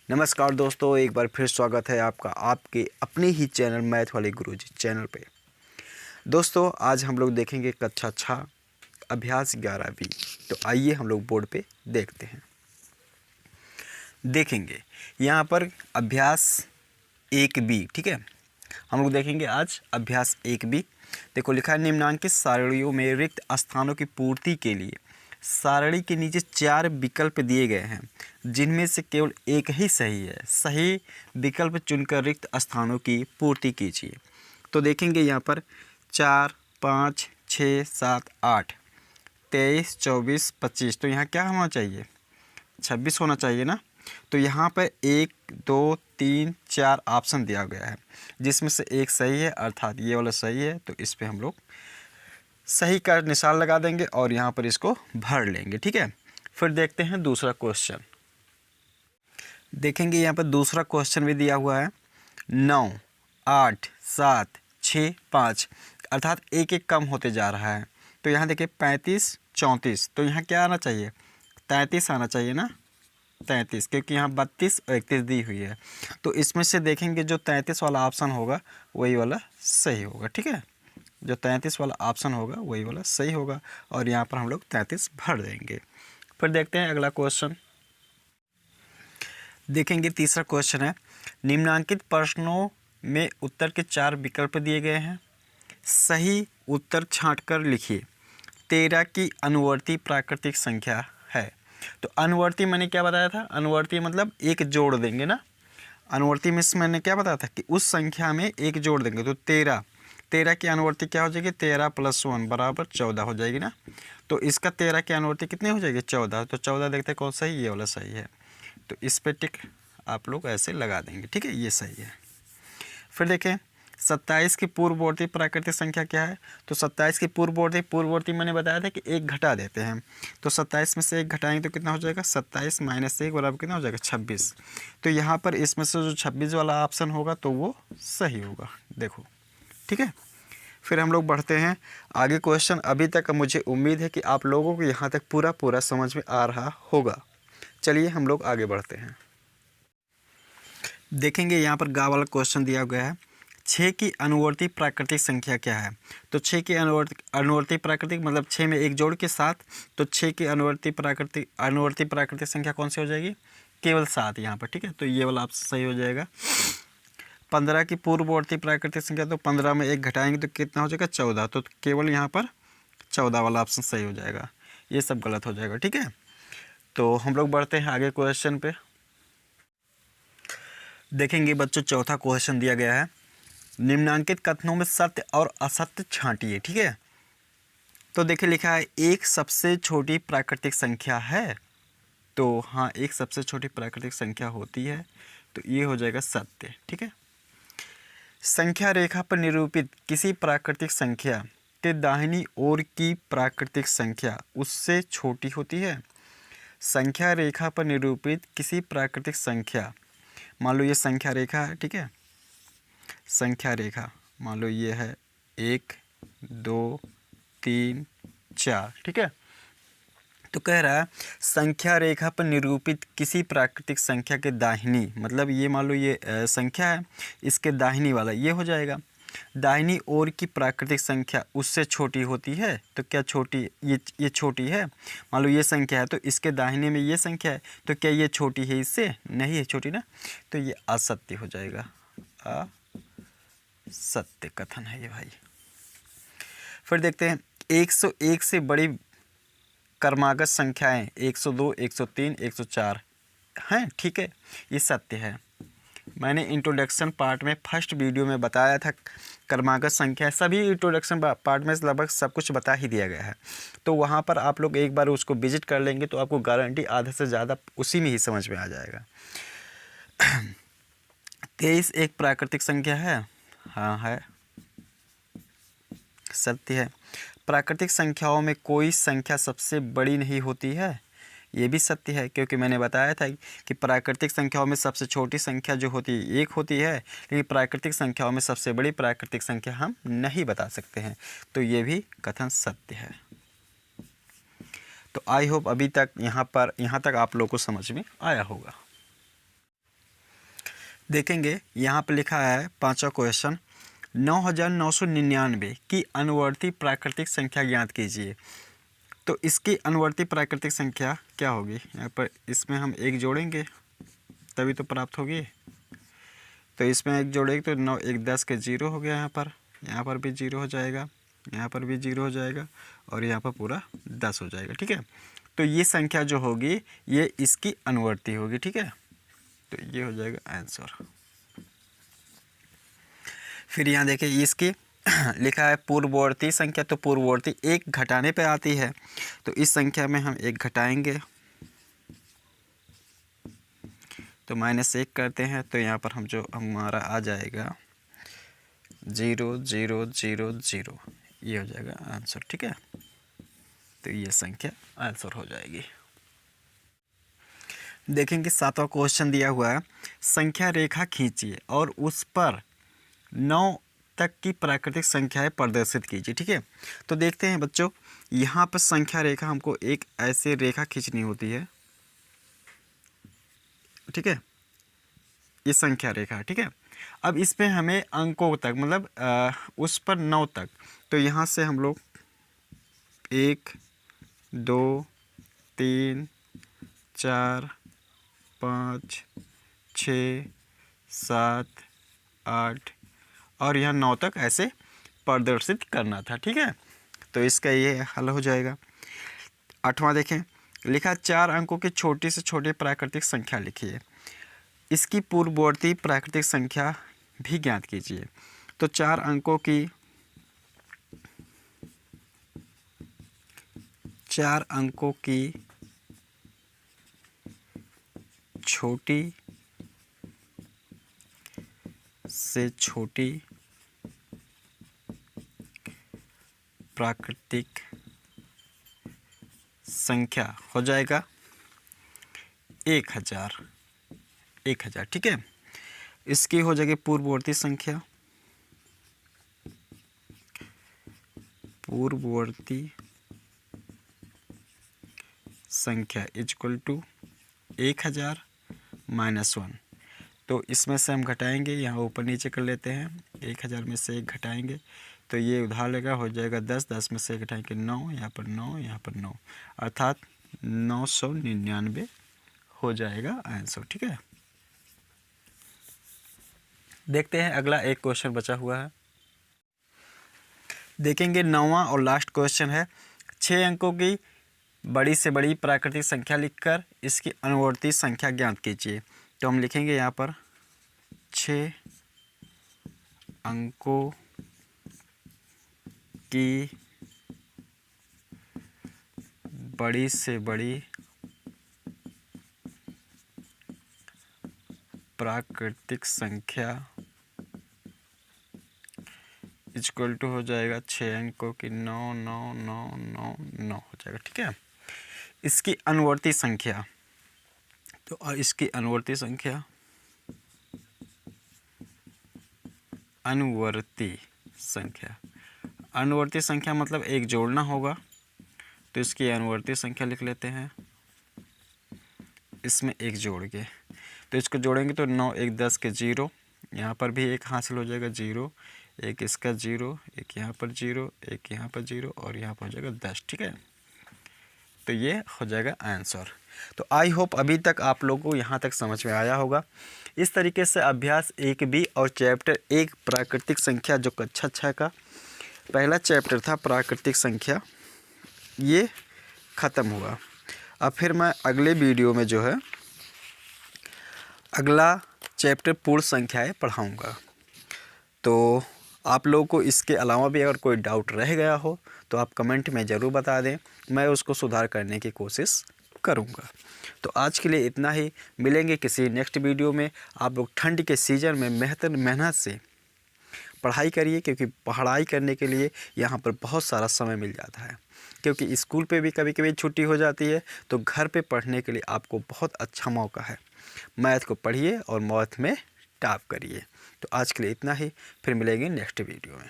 नमस्कार दोस्तों, एक बार फिर स्वागत है आपका आपके अपने ही चैनल मैथ वाले गुरुजी चैनल पे। दोस्तों आज हम लोग देखेंगे कक्षा 6 अभ्यास 11B। तो आइए हम लोग बोर्ड पे देखते हैं। देखेंगे यहाँ पर अभ्यास 1B, ठीक है। हम लोग देखेंगे आज अभ्यास 1B। देखो लिखा है, निम्नांकित सारणियों में रिक्त स्थानों की पूर्ति के लिए सारणी के नीचे 4 विकल्प दिए गए हैं, जिनमें से केवल एक ही सही है। सही विकल्प चुनकर रिक्त स्थानों की पूर्ति कीजिए। तो देखेंगे यहाँ पर 4, 5, 6, 7, 8, 23, 24, 25। तो यहाँ क्या होना चाहिए? 26 होना चाहिए ना। तो यहाँ पर 1, 2, 3, 4 ऑप्शन दिया गया है, जिसमें से एक सही है, अर्थात ये वाला सही है। तो इस पे हम लोग सही का निशान लगा देंगे और यहाँ पर इसको भर लेंगे, ठीक है। फिर देखते हैं दूसरा क्वेश्चन। देखेंगे यहाँ पर दूसरा क्वेश्चन भी दिया हुआ है, 9, 8, 7, 6, 5, अर्थात एक एक कम होते जा रहा है। तो यहाँ देखिए 35, 34। तो यहाँ क्या आना चाहिए? 33 आना चाहिए ना, 33, क्योंकि यहाँ 32 और 31 दी हुई है। तो इसमें से देखेंगे जो 33 वाला ऑप्शन होगा वही वाला सही होगा, ठीक है। जो 33 वाला ऑप्शन होगा वही वाला सही होगा और यहाँ पर हम लोग 33 भर देंगे। फिर देखते हैं अगला क्वेश्चन। देखेंगे तीसरा क्वेश्चन है, निम्नांकित प्रश्नों में उत्तर के 4 विकल्प दिए गए हैं। सही उत्तर छांटकर लिखिए। 13 की अनुवर्ती प्राकृतिक संख्या है। तो अनुवर्ती मैंने क्या बताया था? अनुवर्ती मतलब एक जोड़ देंगे ना। अनुवर्ती में मैंने क्या बताया था कि उस संख्या में एक जोड़ देंगे। तो 13 की अनुवर्ती क्या हो जाएगी? 13 + 1 बराबर 14 हो जाएगी ना। तो इसका 13 की अनुवर्ती कितनी हो जाएगी? 14। तो 14 देखते हैं कौन सही, ये वाला सही है। तो इस पे टिक आप लोग ऐसे लगा देंगे, ठीक है, ये सही है। फिर देखें 27 की पूर्ववर्ती प्राकृतिक संख्या क्या है? तो 27 की पूर्ववर्ती मैंने बताया था कि एक घटा देते हैं। तो 27 में से एक घटाएंगे तो कितना हो जाएगा? 27 - 1 बराबर कितना हो जाएगा? 26। तो यहाँ पर इसमें से जो 26 वाला ऑप्शन होगा तो वो सही होगा, देखो, ठीक है। फिर हम लोग बढ़ते हैं आगे क्वेश्चन। अभी तक मुझे उम्मीद है कि आप लोगों को यहाँ तक पूरा समझ में आ रहा होगा। चलिए हम लोग आगे बढ़ते हैं। देखेंगे यहाँ पर गा वाला क्वेश्चन दिया गया है, 6 की अनुवर्ती प्राकृतिक संख्या क्या है? तो 6 की अनुवर्ती प्राकृतिक मतलब 6 में एक जोड़ के 7। तो 6 की अनुवर्ती प्राकृतिक संख्या कौन सी हो जाएगी? केवल 7 यहाँ पर, ठीक है। तो ये वाला आप सही हो जाएगा। 15 की पूर्ववर्ती प्राकृतिक संख्या, तो 15 में एक घटाएंगे तो कितना हो जाएगा? 14। तो केवल यहाँ पर 14 वाला ऑप्शन सही हो जाएगा, ये सब गलत हो जाएगा, ठीक है। तो हम लोग बढ़ते हैं आगे क्वेश्चन पे। देखेंगे बच्चों चौथा क्वेश्चन दिया गया है, निम्नांकित कथनों में सत्य और असत्य छांटिए, ठीक है। तो देखिए लिखा है, एक सबसे छोटी प्राकृतिक संख्या है। तो हाँ, एक सबसे छोटी प्राकृतिक संख्या होती है, तो ये हो जाएगा सत्य, ठीक है। संख्या रेखा पर निरूपित किसी प्राकृतिक संख्या के दाहिनी ओर की प्राकृतिक संख्या उससे छोटी होती है। संख्या रेखा पर निरूपित किसी प्राकृतिक संख्या, मान लो ये संख्या रेखा है, ठीक है। संख्या रेखा मान लो ये है 1, 2, 3, 4, ठीक है। तो कह रहा है संख्या रेखा पर निरूपित किसी प्राकृतिक संख्या के दाहिनी, मतलब ये मान लो ये संख्या है, इसके दाहिनी वाला ये हो जाएगा। दाहिनी ओर की प्राकृतिक संख्या उससे छोटी होती है। तो क्या छोटी? ये छोटी है। मान लो ये संख्या है तो इसके दाहिने में ये संख्या है, तो क्या ये छोटी है इससे? नहीं है छोटी ना। तो ये असत्य हो जाएगा, असत्य कथन है ये भाई। फिर देखते हैं 101 से बड़ी क्रमागत संख्याएं 102, 103, 104 हैं, ठीक है, ये सत्य है। मैंने इंट्रोडक्शन पार्ट में फर्स्ट वीडियो में बताया था क्रमागत संख्या, सभी इंट्रोडक्शन पार्ट में लगभग सब कुछ बता ही दिया गया है। तो वहाँ पर आप लोग एक बार उसको विजिट कर लेंगे तो आपको गारंटी आधे से ज़्यादा उसी में ही समझ में आ जाएगा। 23 एक प्राकृतिक संख्या है, हाँ है, सत्य है। प्राकृतिक संख्याओं में कोई संख्या सबसे बड़ी नहीं होती है, ये भी सत्य है, क्योंकि मैंने बताया था कि प्राकृतिक संख्याओं में सबसे छोटी संख्या जो होती है 1 होती है, लेकिन प्राकृतिक संख्याओं में सबसे बड़ी प्राकृतिक संख्या हम नहीं बता सकते हैं। तो ये भी कथन सत्य है। तो आई होप अभी तक यहाँ तक आप लोगों को समझ में आया होगा। देखेंगे यहाँ पर लिखा है 5वां क्वेश्चन, 9999 की अनुवर्ती प्राकृतिक संख्या ज्ञात कीजिए। तो इसकी अनुवर्ती प्राकृतिक संख्या क्या होगी? यहाँ पर इसमें हम एक जोड़ेंगे तभी तो प्राप्त होगी। तो इसमें एक जोड़ेंगे तो 9 1 10 के 0 हो गया। यहाँ पर भी 0 हो जाएगा, यहाँ पर भी 0 हो जाएगा और यहाँ पर पूरा 10 हो जाएगा। ठीक है, तो ये संख्या जो होगी ये इसकी अनुवर्ती होगी। ठीक है, तो ये हो जाएगा आंसर। फिर यहाँ देखिए इसकी लिखा है पूर्ववर्ती संख्या, तो पूर्ववर्ती एक घटाने पे आती है, तो इस संख्या में हम एक घटाएंगे तो -1 करते हैं, तो यहाँ पर हम जो हमारा आ जाएगा 0 0 0 0, ये हो जाएगा आंसर। ठीक है, तो ये संख्या आंसर हो जाएगी। देखेंगे 7वां क्वेश्चन दिया हुआ है, संख्या रेखा खींचिए और उस पर 9 तक की प्राकृतिक संख्याएं प्रदर्शित कीजिए। ठीक है, तो देखते हैं बच्चों, यहाँ पर संख्या रेखा हमको एक ऐसे रेखा खींचनी होती है। ठीक है, ये संख्या रेखा। ठीक है, अब इस पे हमें अंकों तक मतलब उस पर 9 तक, तो यहाँ से हम लोग 1 2 3 4 5 6 7 8 और यहाँ 9 तक ऐसे प्रदर्शित करना था। ठीक है, तो इसका ये हल हो जाएगा। 8वां देखें, लिखा 4 अंकों की छोटी से छोटी प्राकृतिक संख्या लिखिए, इसकी पूर्ववर्ती प्राकृतिक संख्या भी ज्ञात कीजिए। तो 4 अंकों की छोटी से छोटी प्राकृतिक संख्या हो जाएगा 1000। ठीक है, इसकी हो जाएगी पूर्ववर्ती संख्या इक्वल टू 1000 -1। तो इसमें से हम घटाएंगे, यहाँ ऊपर नीचे कर लेते हैं, 1000 में से 1 घटाएंगे तो ये उधार लेगा, हो जाएगा 10, 10 में से 1 घटाएंगे 9, यहाँ पर 9, यहाँ पर 9, अर्थात 999 हो जाएगा आंसर। ठीक है, देखते हैं अगला एक क्वेश्चन बचा हुआ है। देखेंगे 9वां और लास्ट क्वेश्चन है, 6 अंकों की बड़ी से बड़ी प्राकृतिक संख्या लिखकर इसकी अनुवर्ती संख्या ज्ञात कीजिए। तो हम लिखेंगे यहाँ पर 6 अंकों की बड़ी से बड़ी प्राकृतिक संख्या इक्वल टू हो जाएगा 6 अंकों की 9 9 9 9 9 हो जाएगा। ठीक है, इसकी अनुवर्ती संख्या, तो और इसकी अनुवर्ती संख्या मतलब एक जोड़ना होगा, तो इसकी अनुवर्ती संख्या लिख लेते हैं, इसमें एक जोड़ के, तो इसको जोड़ेंगे तो 9 1 10 के 0, यहाँ पर भी एक हासिल हो जाएगा 0, एक इसका 0, एक यहाँ पर 0, एक यहाँ पर 0 और यहाँ पर हो जाएगा 10। ठीक है, तो ये हो जाएगा आंसर। तो आई होप अभी तक आप लोगों को यहाँ तक समझ में आया होगा। इस तरीके से अभ्यास 1B और चैप्टर 1 प्राकृतिक संख्या जो कक्षा 6 का पहला चैप्टर था प्राकृतिक संख्या, ये ख़त्म हुआ। अब फिर मैं अगले वीडियो में जो है अगला चैप्टर पूर्ण संख्याएं पढ़ाऊँगा। तो आप लोगों को इसके अलावा भी अगर कोई डाउट रह गया हो तो आप कमेंट में ज़रूर बता दें, मैं उसको सुधार करने की कोशिश करूँगा। तो आज के लिए इतना ही, मिलेंगे किसी नेक्स्ट वीडियो में। आप लोग ठंड के सीज़न में मेहनत से पढ़ाई करिए, क्योंकि पढ़ाई करने के लिए यहाँ पर बहुत सारा समय मिल जाता है, क्योंकि स्कूल पे भी कभी कभी छुट्टी हो जाती है, तो घर पे पढ़ने के लिए आपको बहुत अच्छा मौका है। मैथ को पढ़िए और मैथ में टॉप करिए। तो आज के लिए इतना ही, फिर मिलेंगे नेक्स्ट वीडियो में।